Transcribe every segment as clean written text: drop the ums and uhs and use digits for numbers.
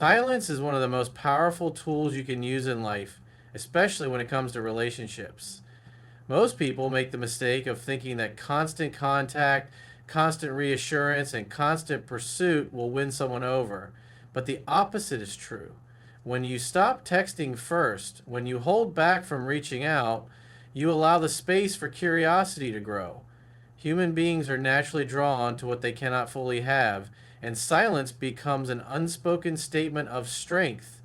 Silence is one of the most powerful tools you can use in life, especially when it comes to relationships. Most people make the mistake of thinking that constant contact, constant reassurance, and constant pursuit will win someone over. But the opposite is true. When you stop texting first, when you hold back from reaching out, you allow the space for curiosity to grow. Human beings are naturally drawn to what they cannot fully have, and silence becomes an unspoken statement of strength.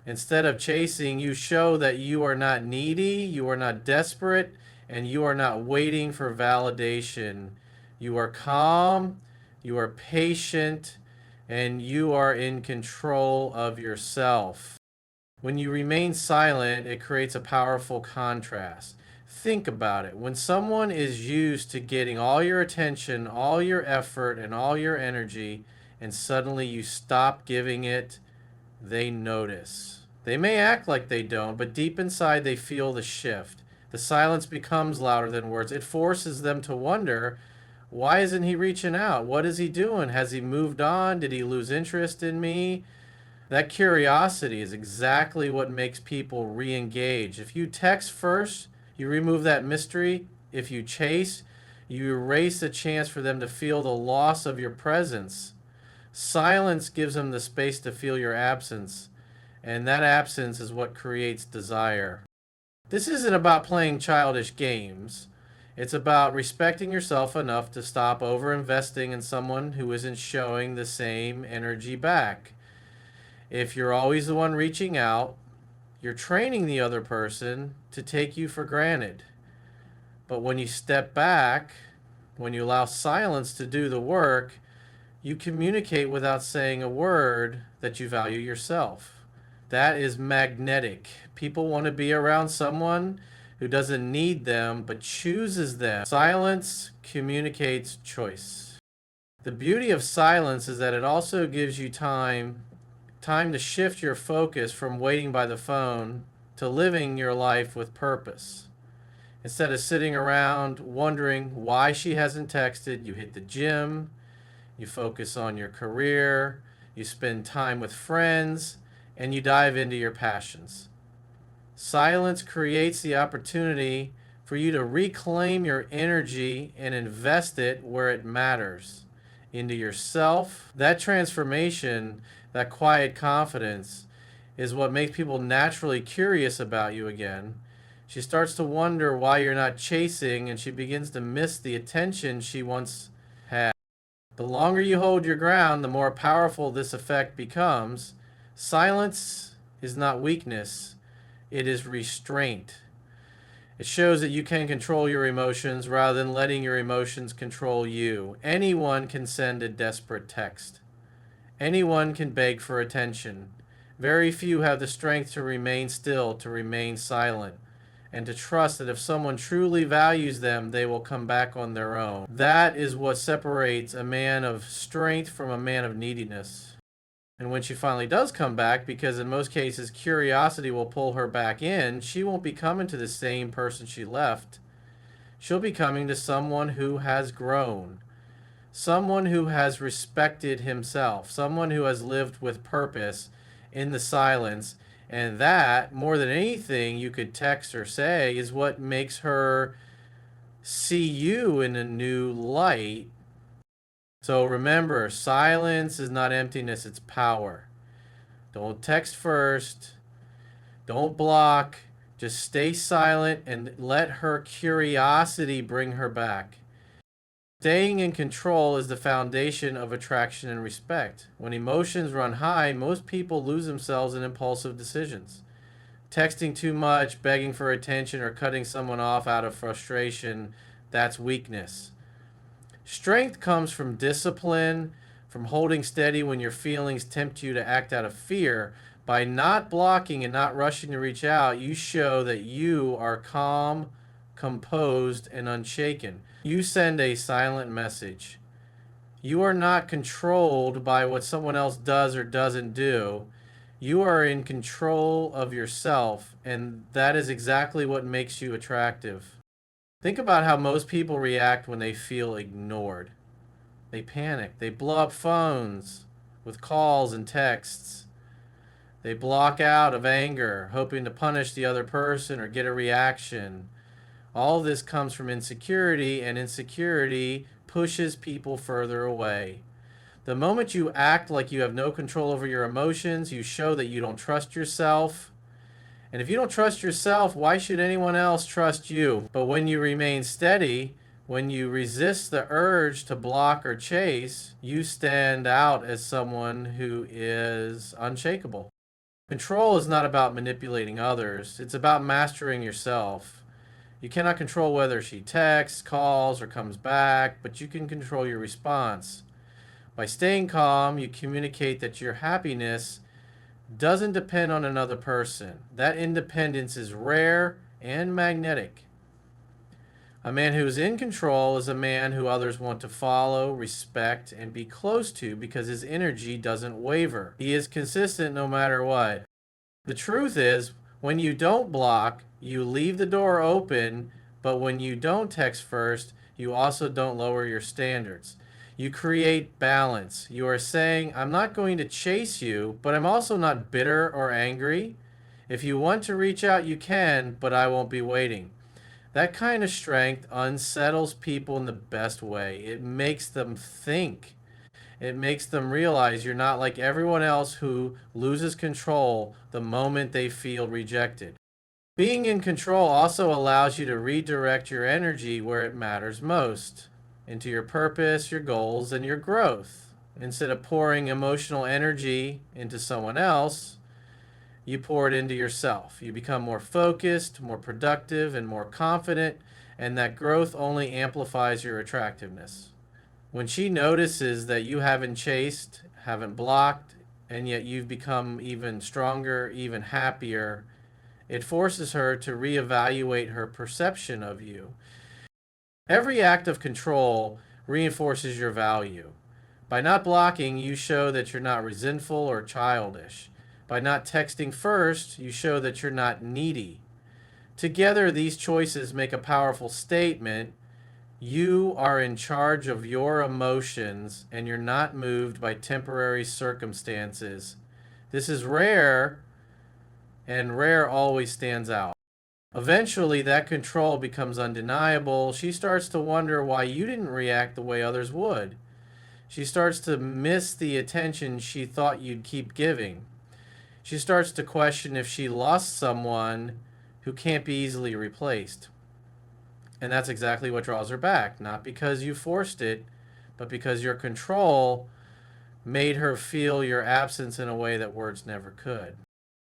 Instead of chasing, you show that you are not needy, you are not desperate, and you are not waiting for validation. You are calm, you are patient, and you are in control of yourself. When you remain silent, it creates a powerful contrast. Think about it. When someone is used to getting all your attention, all your effort, and all your energy, and suddenly you stop giving it, they notice. They may act like they don't, but deep inside they feel the shift. The silence becomes louder than words. It forces them to wonder, why isn't he reaching out? What is he doing? Has he moved on? Did he lose interest in me? That curiosity is exactly what makes people re engage. If you text first, you remove that mystery. If you chase, you erase the chance for them to feel the loss of your presence. Silence gives them the space to feel your absence, and that absence is what creates desire. This isn't about playing childish games. It's about respecting yourself enough to stop over investing in someone who isn't showing the same energy back. If you're always the one reaching out, you're training the other person to take you for granted. But when you step back, when you allow silence to do the work, you communicate without saying a word that you value yourself. That is magnetic. People want to be around someone who doesn't need them but chooses them. Silence communicates choice. The beauty of silence is that it also gives you time to shift your focus from waiting by the phone to living your life with purpose. Instead of sitting around wondering why she hasn't texted, you hit the gym, you focus on your career, you spend time with friends, and you dive into your passions. Silence creates the opportunity for you to reclaim your energy and invest it where it matters, into yourself. That transformation, that quiet confidence, is what makes people naturally curious about you again. She starts to wonder why you're not chasing, and she begins to miss the attention she once had. The longer you hold your ground, the more powerful this effect becomes. Silence is not weakness, it is restraint. It shows that you can control your emotions rather than letting your emotions control you. Anyone can send a desperate text. Anyone can beg for attention. Very few have the strength to remain still, to remain silent, and to trust that if someone truly values them, they will come back on their own. That is what separates a man of strength from a man of neediness. And when she finally does come back, because in most cases curiosity will pull her back in, she won't be coming to the same person she left. She'll be coming to someone who has grown, someone who has respected himself, someone who has lived with purpose in the silence. And that, more than anything you could text or say, is what makes her see you in a new light. So remember, silence is not emptiness, it's power. Don't text first. Don't block. Just stay silent and let her curiosity bring her back. Staying in control is the foundation of attraction and respect. When emotions run high, most people lose themselves in impulsive decisions. Texting too much, begging for attention, or cutting someone off out of frustration, that's weakness. Strength comes from discipline, from holding steady when your feelings tempt you to act out of fear. By not blocking and not rushing to reach out, you show that you are calm, composed, and unshaken. You send a silent message. You are not controlled by what someone else does or doesn't do. You are in control of yourself, and that is exactly what makes you attractive. Think about how most people react when they feel ignored. They panic. They blow up phones with calls and texts. They block out of anger, hoping to punish the other person or get a reaction. All this comes from insecurity, and insecurity pushes people further away. The moment you act like you have no control over your emotions, you show that you don't trust yourself. And if you don't trust yourself, why should anyone else trust you? But when you remain steady, when you resist the urge to block or chase, you stand out as someone who is unshakable. Control is not about manipulating others, it's about mastering yourself. You cannot control whether she texts, calls, or comes back, but you can control your response. By staying calm, you communicate that your happiness doesn't depend on another person. That independence is rare and magnetic. A man who is in control is a man who others want to follow, respect, and be close to because his energy doesn't waver. He is consistent no matter what. The truth is, when you don't block, you leave the door open, but when you don't text first, you also don't lower your standards. You create balance. You are saying, I'm not going to chase you, but I'm also not bitter or angry. If you want to reach out, you can, but I won't be waiting. That kind of strength unsettles people in the best way. It makes them think. It makes them realize you're not like everyone else who loses control the moment they feel rejected. Being in control also allows you to redirect your energy where it matters most, into your purpose, your goals, and your growth. Instead of pouring emotional energy into someone else, you pour it into yourself. You become more focused, more productive, and more confident, and that growth only amplifies your attractiveness. When she notices that you haven't chased, haven't blocked, and yet you've become even stronger, even happier, it forces her to reevaluate her perception of you. Every act of control reinforces your value. By not blocking, you show that you're not resentful or childish. By not texting first, you show that you're not needy. Together, these choices make a powerful statement. You are in charge of your emotions and you're not moved by temporary circumstances. This is rare, and rare always stands out. Eventually, that control becomes undeniable. She starts to wonder why you didn't react the way others would. She starts to miss the attention she thought you'd keep giving. She starts to question if she lost someone who can't be easily replaced. And that's exactly what draws her back, not because you forced it, but because your control made her feel your absence in a way that words never could.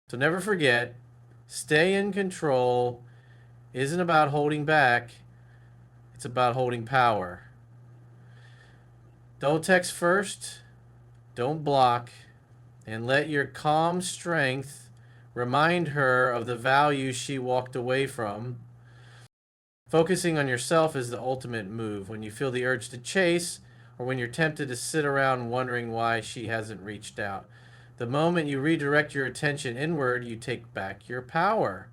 So never forget, stay in control isn't about holding back, it's about holding power. Don't text first, don't block, and let your calm strength remind her of the value she walked away from. Focusing on yourself is the ultimate move when you feel the urge to chase or when you're tempted to sit around wondering why she hasn't reached out. The moment you redirect your attention inward, you take back your power.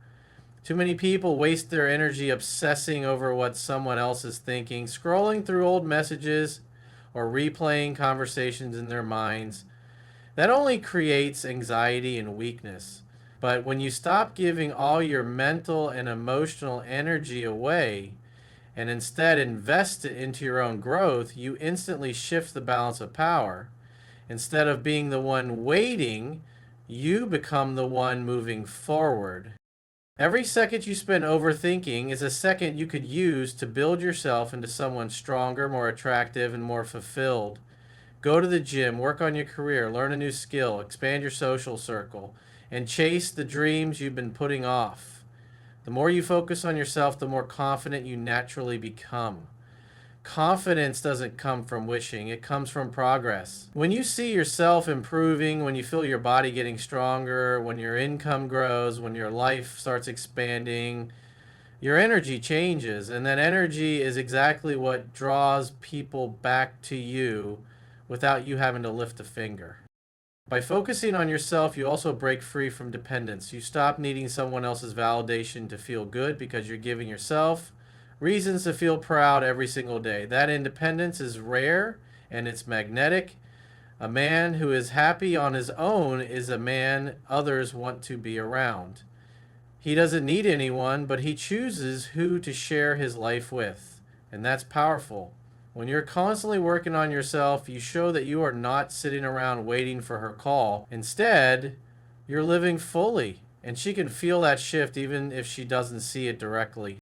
Too many people waste their energy obsessing over what someone else is thinking, scrolling through old messages, or replaying conversations in their minds. That only creates anxiety and weakness. But when you stop giving all your mental and emotional energy away and instead invest it into your own growth, you instantly shift the balance of power. Instead of being the one waiting, you become the one moving forward. Every second you spend overthinking is a second you could use to build yourself into someone stronger, more attractive, and more fulfilled. Go to the gym, work on your career, learn a new skill, expand your social circle, and chase the dreams you've been putting off. The more you focus on yourself, the more confident you naturally become. Confidence doesn't come from wishing, it comes from progress. When you see yourself improving, when you feel your body getting stronger, when your income grows, when your life starts expanding, your energy changes, and that energy is exactly what draws people back to you without you having to lift a finger. By focusing on yourself, you also break free from dependence. You stop needing someone else's validation to feel good because you're giving yourself reasons to feel proud every single day. That independence is rare and it's magnetic. A man who is happy on his own is a man others want to be around. He doesn't need anyone, but he chooses who to share his life with. And that's powerful. When you're constantly working on yourself, you show that you are not sitting around waiting for her call. Instead, you're living fully. And she can feel that shift even if she doesn't see it directly.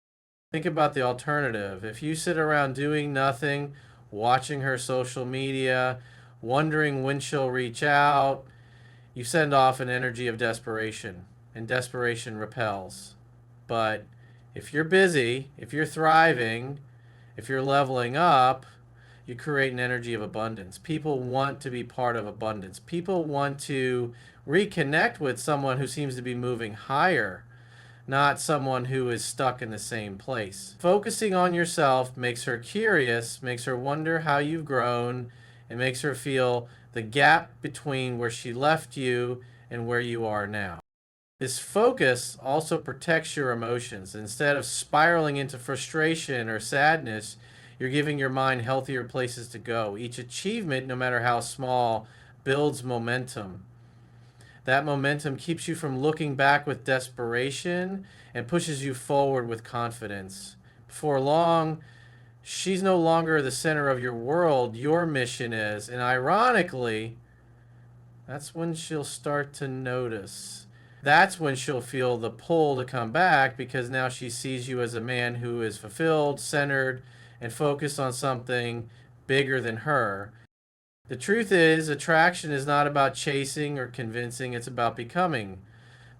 Think about the alternative. If you sit around doing nothing, watching her social media, wondering when she'll reach out, you send off an energy of desperation, and desperation repels. But if you're busy, if you're thriving, if you're leveling up, you create an energy of abundance. People want to be part of abundance. People want to reconnect with someone who seems to be moving higher, not someone who is stuck in the same place. Focusing on yourself makes her curious, makes her wonder how you've grown, and makes her feel the gap between where she left you and where you are now. This focus also protects your emotions. Instead of spiraling into frustration or sadness, you're giving your mind healthier places to go. Each achievement, no matter how small, builds momentum. That momentum keeps you from looking back with desperation and pushes you forward with confidence. Before long, she's no longer the center of your world. Your mission is. And ironically, that's when she'll start to notice. That's when she'll feel the pull to come back, because now she sees you as a man who is fulfilled, centered, and focused on something bigger than her. The truth is, attraction is not about chasing or convincing, it's about becoming.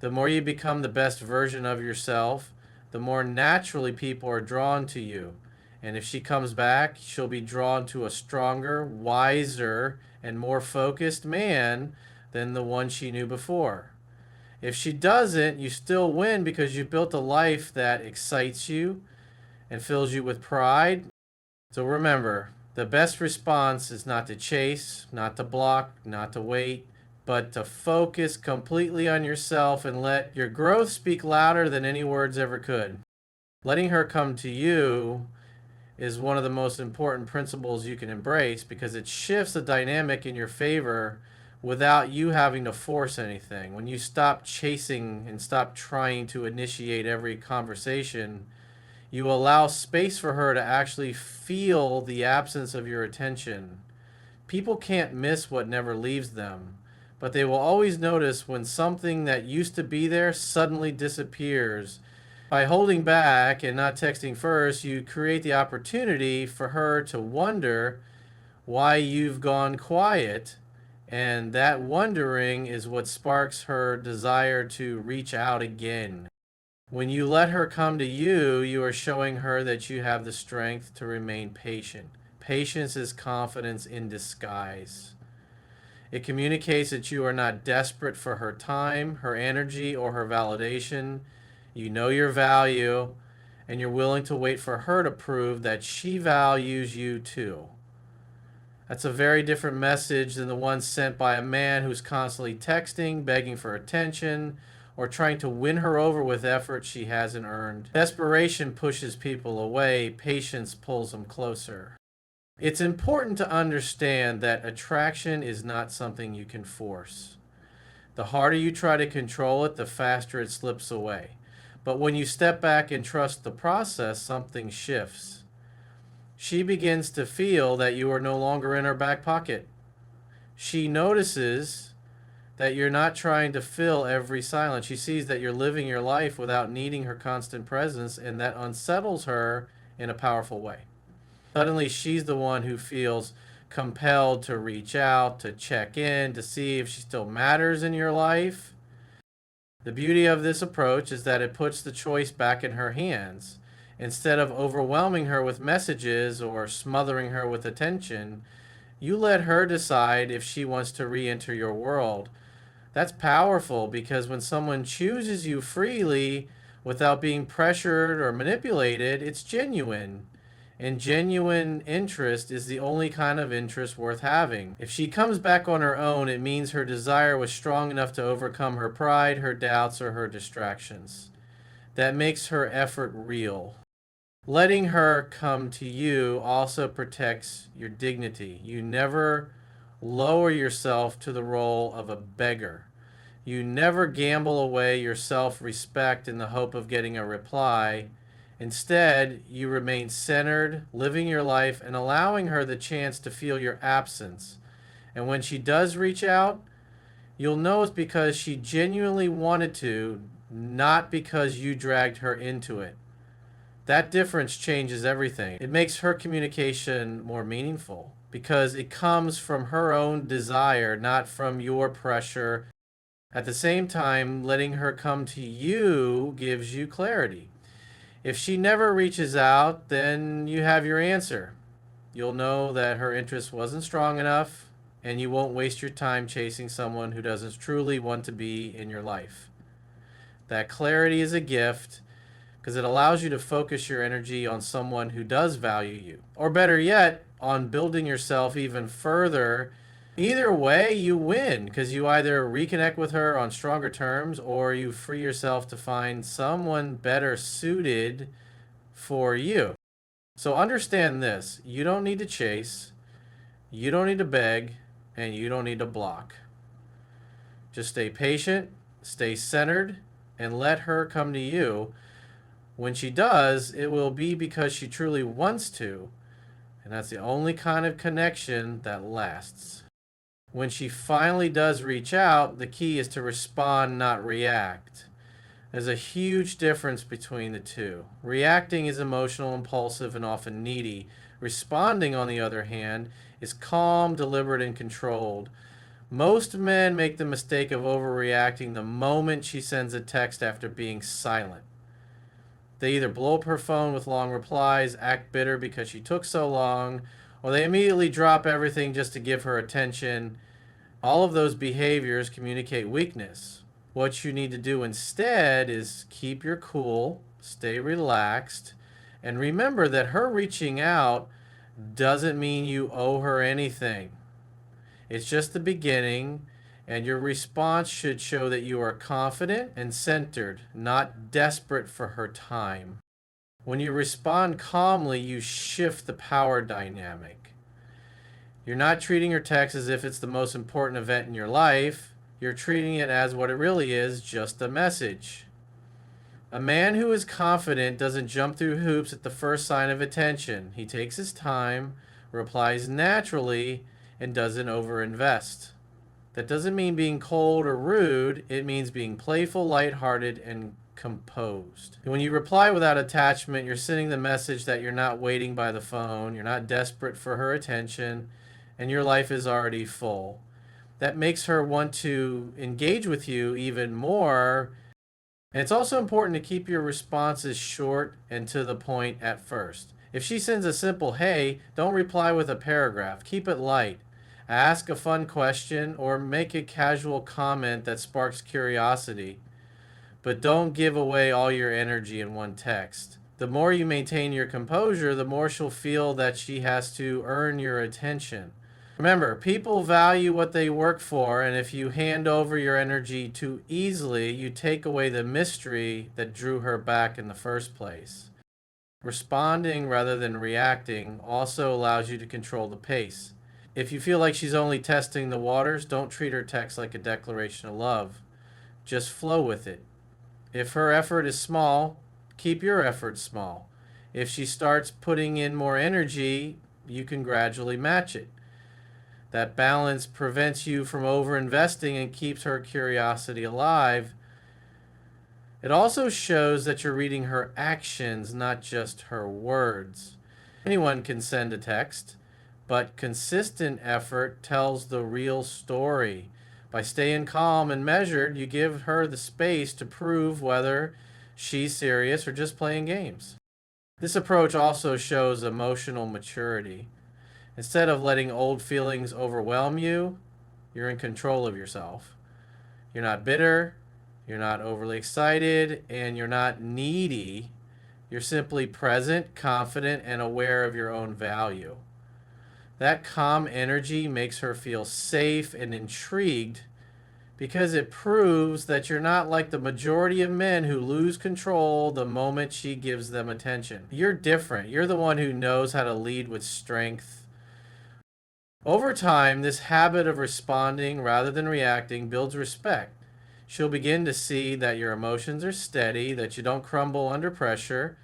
The more you become the best version of yourself, the more naturally people are drawn to you. And if she comes back, she'll be drawn to a stronger, wiser, and more focused man than the one she knew before. If she doesn't, you still win because you built a life that excites you and fills you with pride. So remember, the best response is not to chase, not to block, not to wait, but to focus completely on yourself and let your growth speak louder than any words ever could. Letting her come to you is one of the most important principles you can embrace, because it shifts the dynamic in your favor without you having to force anything. When you stop chasing and stop trying to initiate every conversation, you allow space for her to actually feel the absence of your attention. People can't miss what never leaves them, but they will always notice when something that used to be there suddenly disappears. By holding back and not texting first, you create the opportunity for her to wonder why you've gone quiet, and that wondering is what sparks her desire to reach out again. When you let her come to you, you are showing her that you have the strength to remain patient. Patience is confidence in disguise. It communicates that you are not desperate for her time, her energy, or her validation. You know your value, and you're willing to wait for her to prove that she values you too. That's a very different message than the one sent by a man who's constantly texting, begging for attention, or trying to win her over with effort she hasn't earned. Desperation pushes people away, patience pulls them closer. It's important to understand that attraction is not something you can force. The harder you try to control it, the faster it slips away. But when you step back and trust the process, something shifts. She begins to feel that you are no longer in her back pocket. She notices that you're not trying to fill every silence. She sees that you're living your life without needing her constant presence, and that unsettles her in a powerful way. Suddenly, she's the one who feels compelled to reach out, to check in, to see if she still matters in your life. The beauty of this approach is that it puts the choice back in her hands. Instead of overwhelming her with messages or smothering her with attention, you let her decide if she wants to re-enter your world. That's powerful, because when someone chooses you freely without being pressured or manipulated, it's genuine. And genuine interest is the only kind of interest worth having. If she comes back on her own, it means her desire was strong enough to overcome her pride, her doubts, or her distractions. That makes her effort real. Letting her come to you also protects your dignity. You never lower yourself to the role of a beggar. You never gamble away your self respect in the hope of getting a reply. Instead, you remain centered, living your life, and allowing her the chance to feel your absence. And when she does reach out, you'll know it's because she genuinely wanted to, not because you dragged her into it. That difference changes everything. It makes her communication more meaningful because it comes from her own desire, not from your pressure. At the same time, letting her come to you gives you clarity. If she never reaches out, then you have your answer. You'll know that her interest wasn't strong enough, and you won't waste your time chasing someone who doesn't truly want to be in your life. That clarity is a gift because it allows you to focus your energy on someone who does value you. Or better yet, on building yourself even further. Either way, you win because you either reconnect with her on stronger terms or you free yourself to find someone better suited for you. So understand this: you don't need to chase, you don't need to beg, and you don't need to block. Just stay patient, stay centered, and let her come to you. When she does, it will be because she truly wants to, and that's the only kind of connection that lasts. When she finally does reach out, the key is to respond, not react. There's a huge difference between the two. Reacting is emotional, impulsive, and often needy. Responding, on the other hand, is calm, deliberate, and controlled. Most men make the mistake of overreacting the moment she sends a text after being silent. They either blow up her phone with long replies, act bitter because she took so long, or they immediately drop everything just to give her attention. All of those behaviors communicate weakness. What you need to do instead is keep your cool, stay relaxed, and remember that her reaching out doesn't mean you owe her anything. It's just the beginning, and your response should show that you are confident and centered, not desperate for her time. When you respond calmly, you shift the power dynamic. You're not treating your text as if it's the most important event in your life. You're treating it as what it really is, just a message. A man who is confident doesn't jump through hoops at the first sign of attention. He takes his time, replies naturally, and doesn't overinvest. That doesn't mean being cold or rude. It means being playful, lighthearted, and composed. When you reply without attachment, you're sending the message that you're not waiting by the phone, you're not desperate for her attention, and your life is already full. That makes her want to engage with you even more. And it's also important to keep your responses short and to the point at first. If she sends a simple hey, don't reply with a paragraph. Keep it light. Ask a fun question or make a casual comment that sparks curiosity. But don't give away all your energy in one text. The more you maintain your composure, the more she'll feel that she has to earn your attention. Remember, people value what they work for, and if you hand over your energy too easily, you take away the mystery that drew her back in the first place. Responding rather than reacting also allows you to control the pace. If you feel like she's only testing the waters, don't treat her text like a declaration of love. Just flow with it. If her effort is small, keep your effort small. If she starts putting in more energy, you can gradually match it. That balance prevents you from overinvesting and keeps her curiosity alive. It also shows that you're reading her actions, not just her words. Anyone can send a text, but consistent effort tells the real story. By staying calm and measured, you give her the space to prove whether she's serious or just playing games. This approach also shows emotional maturity. Instead of letting old feelings overwhelm you, you're in control of yourself. You're not bitter, you're not overly excited, and you're not needy. You're simply present, confident, and aware of your own value. That calm energy makes her feel safe and intrigued because it proves that you're not like the majority of men who lose control the moment she gives them attention. You're different. You're the one who knows how to lead with strength. Over time, this habit of responding rather than reacting builds respect. She'll begin to see that your emotions are steady, that you don't crumble under pressure,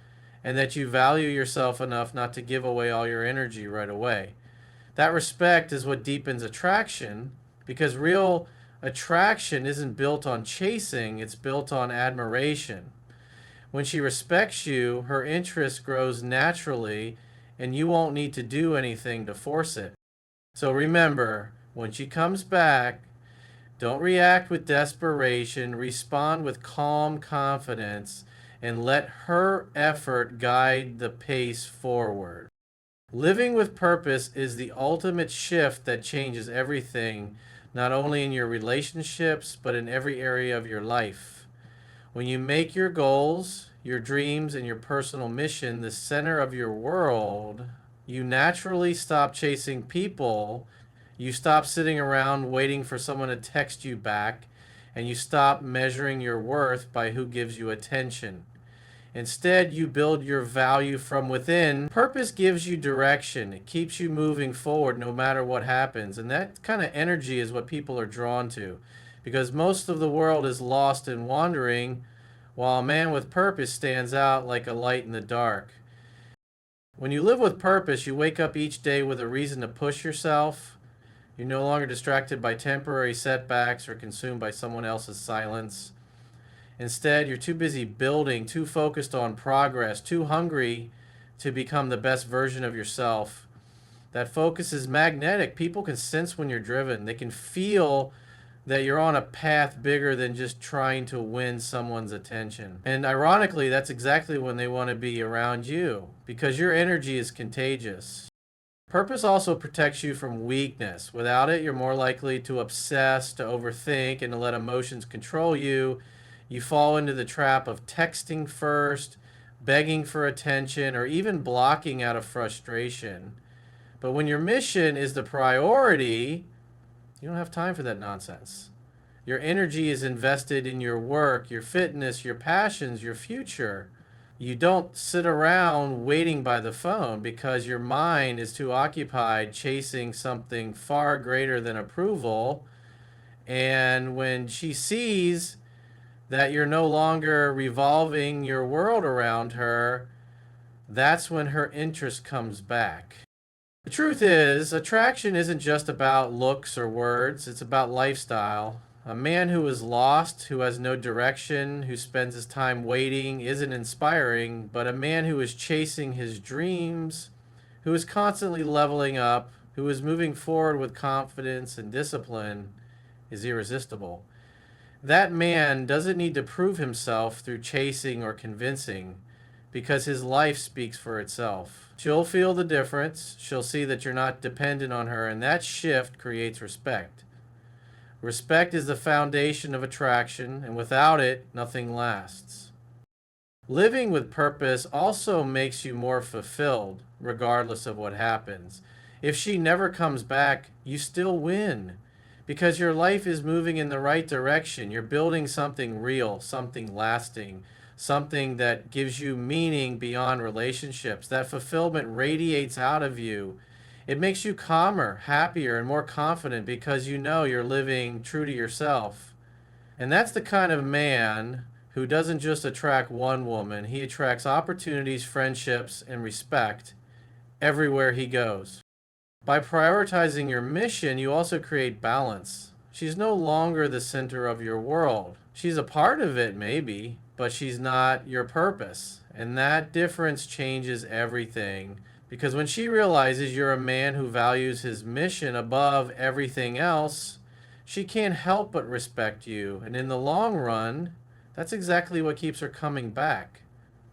and that you value yourself enough not to give away all your energy right away. That respect is what deepens attraction, because real attraction isn't built on chasing, it's built on admiration. When she respects you, her interest grows naturally, and you won't need to do anything to force it. So remember, when she comes back, don't react with desperation, respond with calm confidence, and let her effort guide the pace forward. Living with purpose is the ultimate shift that changes everything, not only in your relationships, but in every area of your life. When you make your goals, your dreams, and your personal mission the center of your world, you naturally stop chasing people. You stop sitting around waiting for someone to text you back, and you stop measuring your worth by who gives you attention. Instead, you build your value from within. Purpose gives you direction. It keeps you moving forward no matter what happens. And that kind of energy is what people are drawn to, because most of the world is lost and wandering, while a man with purpose stands out like a light in the dark. When you live with purpose, you wake up each day with a reason to push yourself. You're no longer distracted by temporary setbacks or consumed by someone else's silence. Instead, you're too busy building, too focused on progress, too hungry to become the best version of yourself. That focus is magnetic. People can sense when you're driven. They can feel that you're on a path bigger than just trying to win someone's attention. And ironically, that's exactly when they want to be around you, because your energy is contagious. Purpose also protects you from weakness. Without it, you're more likely to obsess, to overthink, and to let emotions control you. You fall into the trap of texting first, begging for attention, or even blocking out of frustration. But when your mission is the priority, you don't have time for that nonsense. Your energy is invested in your work, your fitness, your passions, your future. You don't sit around waiting by the phone because your mind is too occupied chasing something far greater than approval. And when she sees that you're no longer revolving your world around her, that's when her interest comes back. The truth is, attraction isn't just about looks or words, it's about lifestyle. A man who is lost, who has no direction, who spends his time waiting isn't inspiring, but a man who is chasing his dreams, who is constantly leveling up, who is moving forward with confidence and discipline is irresistible. That man doesn't need to prove himself through chasing or convincing, because his life speaks for itself. She'll feel the difference. She'll see that you're not dependent on her, and that shift creates respect. Respect is the foundation of attraction, and without it, nothing lasts. Living with purpose also makes you more fulfilled, regardless of what happens. If she never comes back, you still win, because your life is moving in the right direction. You're building something real, something lasting, something that gives you meaning beyond relationships. That fulfillment radiates out of you. It makes you calmer, happier, and more confident because you know you're living true to yourself. And that's the kind of man who doesn't just attract one woman, he attracts opportunities, friendships, and respect everywhere he goes. By prioritizing your mission, you also create balance. She's no longer the center of your world. She's a part of it, maybe, but she's not your purpose. And that difference changes everything. Because when she realizes you're a man who values his mission above everything else, she can't help but respect you. And in the long run, that's exactly what keeps her coming back.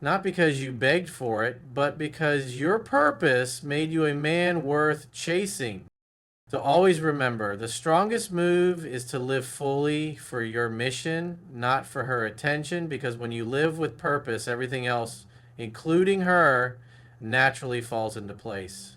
Not because you begged for it, but because your purpose made you a man worth chasing. So always remember, the strongest move is to live fully for your mission, not for her attention, because when you live with purpose, everything else, including her, naturally falls into place.